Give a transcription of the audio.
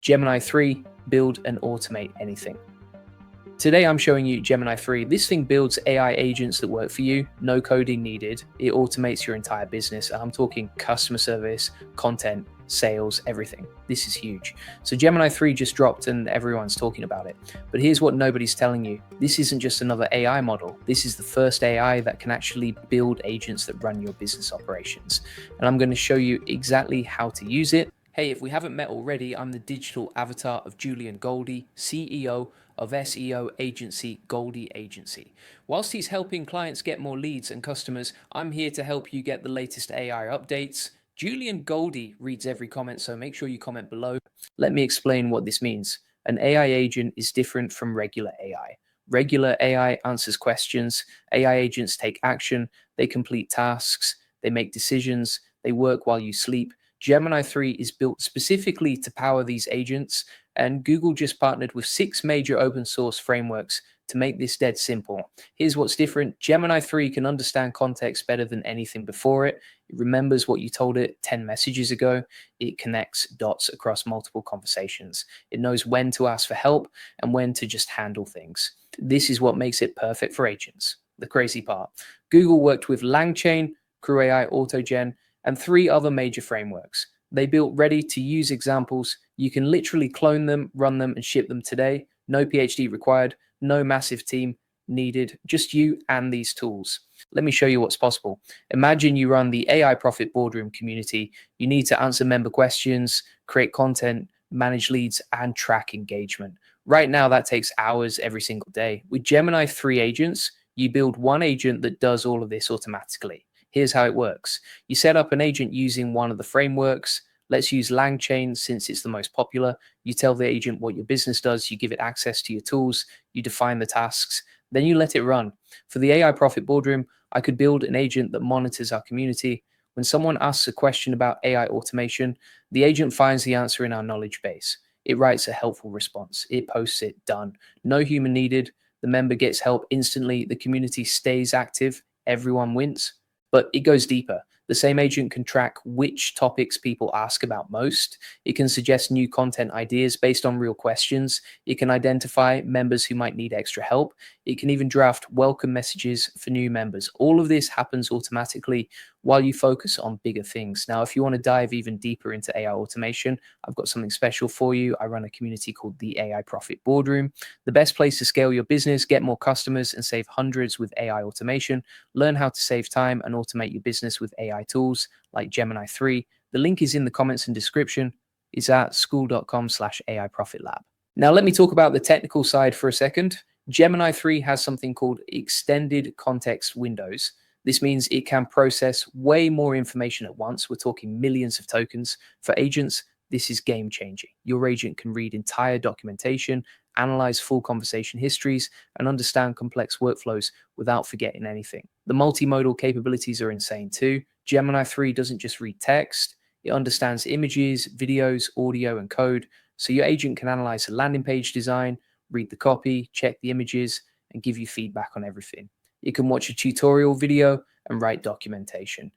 Gemini 3, build and automate anything. Today I'm showing you Gemini 3. This thing builds AI agents that work for you, no coding needed. It automates your entire business. I'm talking customer service, content, sales, everything. This is huge. So Gemini 3 just dropped and everyone's talking about it. But here's what nobody's telling you. This isn't just another AI model. This is the first AI that can actually build agents that run your business operations. And I'm going to show you exactly how to use it. Hey, if we haven't met already, I'm the digital avatar of Julian Goldie, CEO of SEO agency Goldie Agency. Whilst he's helping clients get more leads and customers, I'm here to help you get the latest AI updates. Julian Goldie reads every comment, so make sure you comment below. Let me explain what this means. An AI agent is different from regular AI. Regular AI answers questions. AI agents take action. They complete tasks. They make decisions. They work while you sleep. Gemini 3 is built specifically to power these agents, and Google just partnered with 6 major open source frameworks to make this dead simple. Here's what's different. Gemini 3 can understand context better than anything before it. It remembers what you told it 10 messages ago. It connects dots across multiple conversations. It knows when to ask for help and when to just handle things. This is what makes it perfect for agents. The crazy part. Google worked with LangChain, CrewAI, AutoGen, and 3 other major frameworks. They built ready-to-use examples. You can literally clone them, run them, and ship them today. No PhD required, no massive team needed, just you and these tools. Let me show you what's possible. Imagine you run the AI Profit Boardroom community. You need to answer member questions, create content, manage leads, and track engagement. Right now, that takes hours every single day. With Gemini 3 agents, you build one agent that does all of this automatically. Here's how it works. You set up an agent using one of the frameworks. Let's use LangChain since it's the most popular. You tell the agent what your business does. You give it access to your tools. You define the tasks. Then you let it run. For the AI Profit Boardroom, I could build an agent that monitors our community. When someone asks a question about AI automation, the agent finds the answer in our knowledge base. It writes a helpful response. It posts it, done. No human needed. The member gets help instantly. The community stays active. Everyone wins. But it goes deeper. The same agent can track which topics people ask about most. It can suggest new content ideas based on real questions. It can identify members who might need extra help. It can even draft welcome messages for new members. All of this happens automatically while you focus on bigger things. Now, if you want to dive even deeper into AI automation, I've got something special for you. I run a community called the AI Profit Boardroom, the best place to scale your business, get more customers, and save hundreds with AI automation. Learn how to save time and automate your business with AI tools like Gemini 3. The link is in the comments and description. It's at school.com/AI Profit Lab. Now, let me talk about the technical side for a second. Gemini 3 has something called extended context windows. This means it can process way more information at once. We're talking millions of tokens. For agents, this is game changing. Your agent can read entire documentation, analyze full conversation histories, and understand complex workflows without forgetting anything. The multimodal capabilities are insane too. Gemini 3 doesn't just read text. It understands images, videos, audio, and code. So your agent can analyze a landing page design, read the copy, check the images, and give you feedback on everything. You can watch a tutorial video and write documentation.